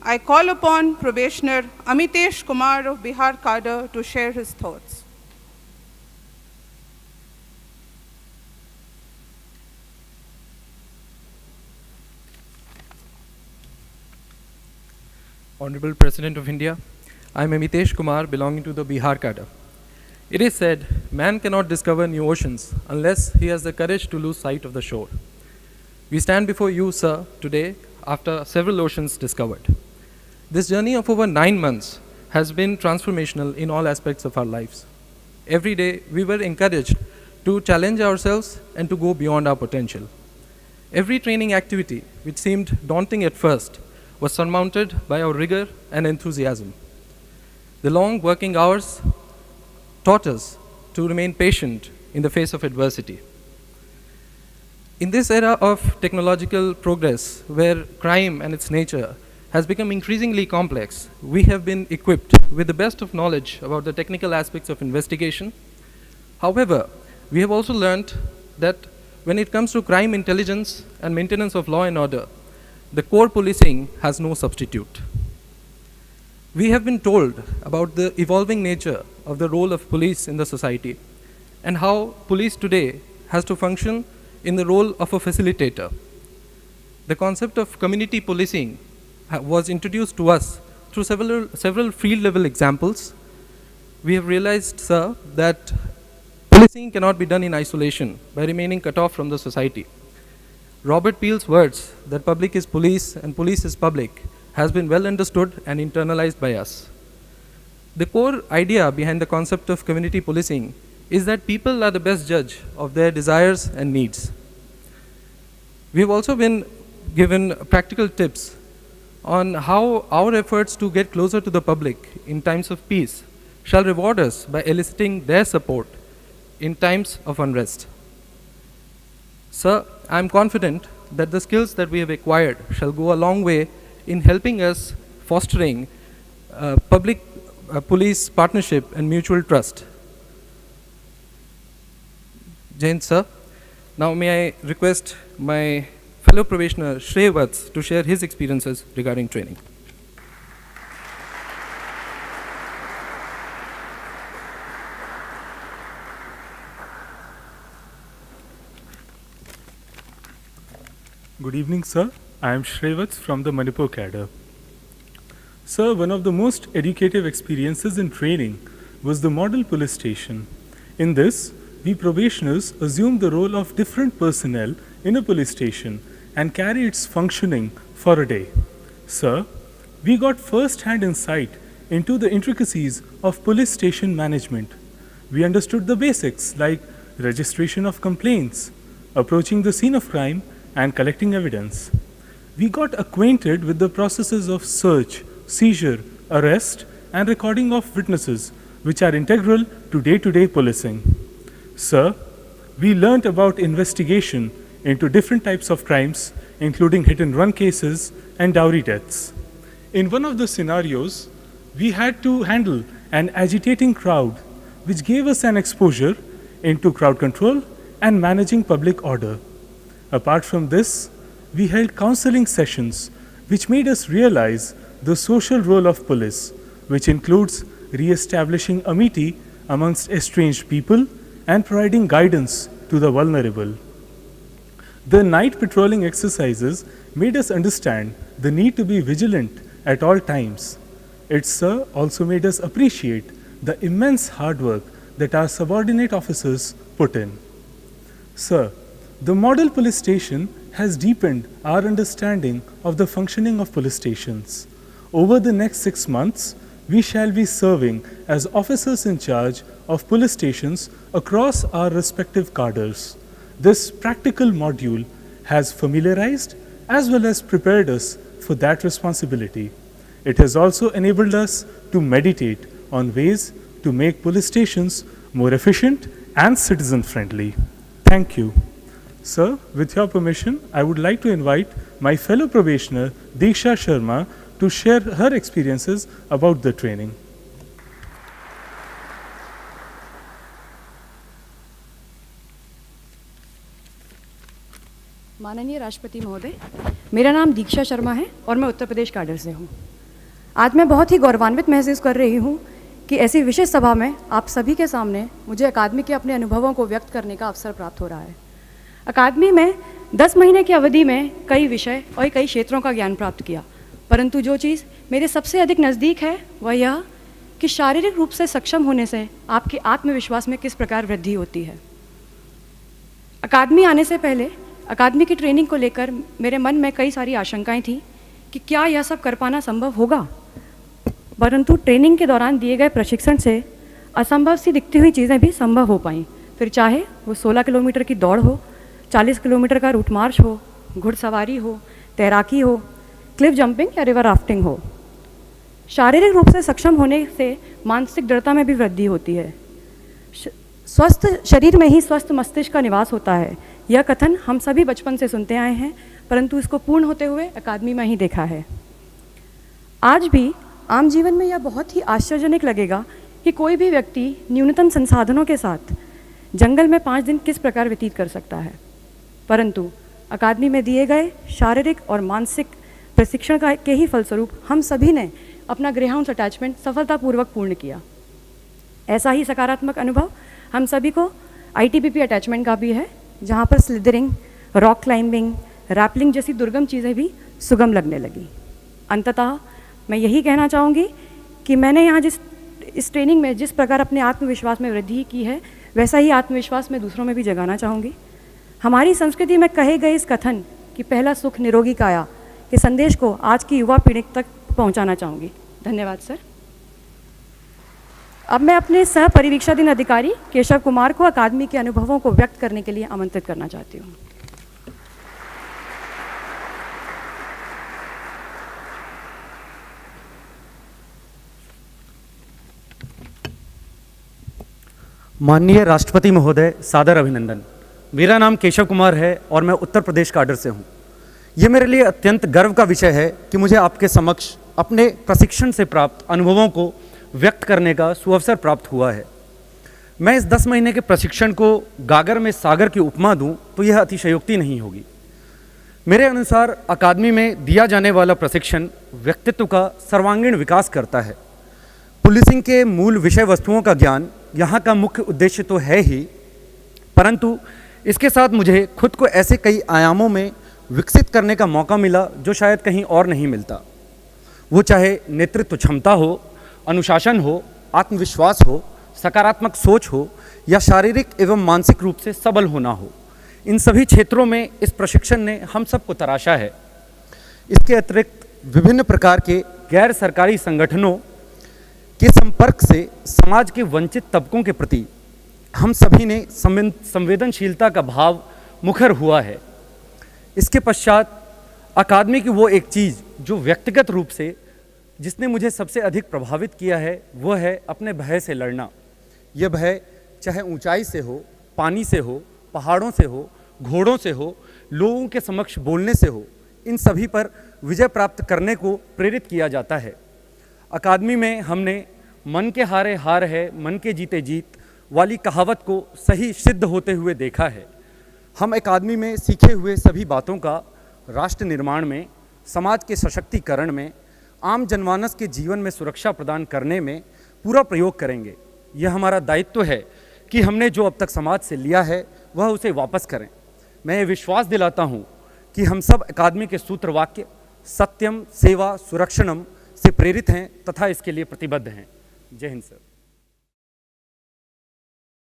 I call upon Probationer Amitesh Kumar of Bihar cadre to share his thoughts. Honorable President of India, I am Amitesh Kumar belonging to the Bihar cadre. It is said, man cannot discover new oceans unless he has the courage to lose sight of the shore. We stand before you, sir, today after several oceans discovered. This journey of over 9 months has been transformational in all aspects of our lives. Every day, we were encouraged to challenge ourselves and to go beyond our potential. Every training activity, which seemed daunting at first, was surmounted by our rigor and enthusiasm. The long working hours taught us to remain patient in the face of adversity. In this era of technological progress, where crime and its nature has become increasingly complex, we have been equipped with the best of knowledge about the technical aspects of investigation. However, we have also learned that when it comes to crime intelligence and maintenance of law and order, the core policing has no substitute. We have been told about the evolving nature of the role of police in the society and how police today has to function in the role of a facilitator. The concept of community policing was introduced to us through several field level examples. We have realized, sir, that policing cannot be done in isolation by remaining cut off from the society. Robert Peel's words that public is police and police is public has been well understood and internalized by us. The core idea behind the concept of community policing is that people are the best judge of their desires and needs. We have also been given practical tips on how our efforts to get closer to the public in times of peace shall reward us by eliciting their support in times of unrest. Sir, I am confident that the skills that we have acquired shall go a long way in helping us fostering public police partnership and mutual trust. Jain, sir. Now may I request my fellow probationer Shrey Vats to share his experiences regarding training. Good evening, sir. I am Shrey Vats from the Manipur cadre. Sir, one of the most educative experiences in training was the model police station. In this, we probationers assumed the role of different personnel in a police station and carry its functioning for a day. Sir, we got first-hand insight into the intricacies of police station management. We understood the basics like registration of complaints, approaching the scene of crime, and collecting evidence. We got acquainted with the processes of search, seizure, arrest, and recording of witnesses, which are integral to day-to-day policing. Sir, we learnt about investigation into different types of crimes, including hit-and-run cases and dowry deaths. In one of the scenarios, we had to handle an agitating crowd, which gave us an exposure into crowd control and managing public order. Apart from this, we held counseling sessions which made us realize the social role of police, which includes re-establishing amity amongst estranged people and providing guidance to the vulnerable. The night patrolling exercises made us understand the need to be vigilant at all times. It, sir, also made us appreciate the immense hard work that our subordinate officers put in. Sir, the model police station has deepened our understanding of the functioning of police stations. Over the next 6 months, we shall be serving as officers in charge of police stations across our respective cadres. This practical module has familiarized as well as prepared us for that responsibility. It has also enabled us to meditate on ways to make police stations more efficient and citizen-friendly. Thank you. Sir, with your permission, I would like to invite my fellow probationer, Diksha Sharma, to share her experiences about the training. माननीय राष्ट्रपति महोदय, मेरा नाम दीक्षा शर्मा है और मैं Uttar Pradesh cadre से हूँ। आज मैं बहुत ही गौरवान्वित महसूस कर रही हूँ कि ऐसी विशेष सभा में आप सभी के सामने मुझे अकादमी के अपने अनुभवों को व्यक्त करने का अवसर प्राप्त हो रहा है। अकादमी में 10 महीने की अवधि में कई विषय और कई क्षेत्रों का ज्ञान प्राप्त किया, परंतु जो चीज़ मेरे सबसे अधिक नज़दीक है वह यह कि शारीरिक रूप से सक्षम होने से आपके आत्मविश्वास में किस प्रकार वृद्धि होती है। अकादमी आने से पहले अकादमी की ट्रेनिंग को लेकर मेरे मन में कई सारी आशंकाएं थी कि क्या यह सब कर पाना संभव होगा, परंतु ट्रेनिंग के दौरान दिए गए प्रशिक्षण से असंभव सी दिखती हुई चीज़ें भी संभव हो पाईं। फिर चाहे वो 16 किलोमीटर की दौड़ हो, 40 किलोमीटर का रूट मार्च हो, घुड़सवारी हो, तैराकी हो, क्लिफ जंपिंग या रिवर राफ्टिंग हो। शारीरिक रूप से सक्षम होने से मानसिक दृढ़ता में भी वृद्धि होती है। स्वस्थ शरीर में ही स्वस्थ मस्तिष्क का निवास होता है। यह कथन हम सभी बचपन से सुनते आए हैं, परंतु इसको पूर्ण होते हुए अकादमी में ही देखा है। आज भी आम जीवन में यह बहुत ही आश्चर्यजनक लगेगा कि कोई भी व्यक्ति न्यूनतम संसाधनों के साथ जंगल में 5 दिन किस प्रकार व्यतीत कर सकता है, परंतु अकादमी में दिए गए शारीरिक और मानसिक प्रशिक्षण के ही फलस्वरूप हम सभी ने अपना ग्रेहाउंड्स अटैचमेंट सफलतापूर्वक पूर्ण किया। ऐसा ही सकारात्मक अनुभव हम सभी को ITBP अटैचमेंट का भी है, जहाँ पर स्लिदरिंग, रॉक क्लाइंबिंग, रैपलिंग जैसी दुर्गम चीज़ें भी सुगम लगने लगी। अंततः मैं यही कहना चाहूँगी कि मैंने यहाँ इस ट्रेनिंग में जिस प्रकार अपने आत्मविश्वास में वृद्धि की है, वैसा ही आत्मविश्वास मैं दूसरों में भी जगाना चाहूँगी। हमारी संस्कृति में कहे गए इस कथन कि पहला सुख निरोगी काया के संदेश को आज की युवा पीढ़ी तक पहुँचाना चाहूँगी। धन्यवाद सर। अब मैं अपने सह परिवीक्षाधीन अधिकारी केशव कुमार को अकादमी के अनुभवों को व्यक्त करने के लिए आमंत्रित करना चाहती हूँ। माननीय राष्ट्रपति महोदय, सादर अभिनंदन। मेरा नाम केशव कुमार है और मैं उत्तर प्रदेश काडर से हूँ। ये मेरे लिए अत्यंत गर्व का विषय है कि मुझे आपके समक्ष अपने प्रशिक्षण से प्राप्त अनुभवों को व्यक्त करने का सुअवसर प्राप्त हुआ है। मैं इस 10 महीने के प्रशिक्षण को गागर में सागर की उपमा दूं तो यह अतिशयोक्ति नहीं होगी। मेरे अनुसार अकादमी में दिया जाने वाला प्रशिक्षण व्यक्तित्व का सर्वांगीण विकास करता है। पुलिसिंग के मूल विषय वस्तुओं का ज्ञान यहाँ का मुख्य उद्देश्य तो है ही, परंतु इसके साथ मुझे खुद को ऐसे कई आयामों में विकसित करने का मौका मिला जो शायद कहीं और नहीं मिलता। वो चाहे नेतृत्व क्षमता हो, अनुशासन हो, आत्मविश्वास हो, सकारात्मक सोच हो या शारीरिक एवं मानसिक रूप से सबल होना हो, इन सभी क्षेत्रों में इस प्रशिक्षण ने हम सबको तराशा है। इसके अतिरिक्त विभिन्न प्रकार के गैर सरकारी संगठनों के संपर्क से समाज के वंचित तबकों के प्रति हम सभी ने संवेदनशीलता का भाव मुखर हुआ है। इसके पश्चात अकादमी की वो एक चीज़ जो व्यक्तिगत रूप से जिसने मुझे सबसे अधिक प्रभावित किया है वो है अपने भय से लड़ना। यह भय चाहे ऊंचाई से हो, पानी से हो, पहाड़ों से हो, घोड़ों से हो, लोगों के समक्ष बोलने से हो, इन सभी पर विजय प्राप्त करने को प्रेरित किया जाता है। अकादमी में हमने मन के हारे हार है, मन के जीते जीत वाली कहावत को सही सिद्ध होते हुए देखा है। हम अकादमी में सीखे हुए सभी बातों का राष्ट्र निर्माण में, समाज के सशक्तिकरण में, आम जनमानस के जीवन में सुरक्षा प्रदान करने में पूरा प्रयोग करेंगे। यह हमारा दायित्व है कि हमने जो अब तक समाज से लिया है वह उसे वापस करें। मैं ये विश्वास दिलाता हूँ कि हम सब अकादमी के सूत्र वाक्य सत्यम सेवा सुरक्षणम से प्रेरित हैं तथा इसके लिए प्रतिबद्ध हैं। जय हिंद सर।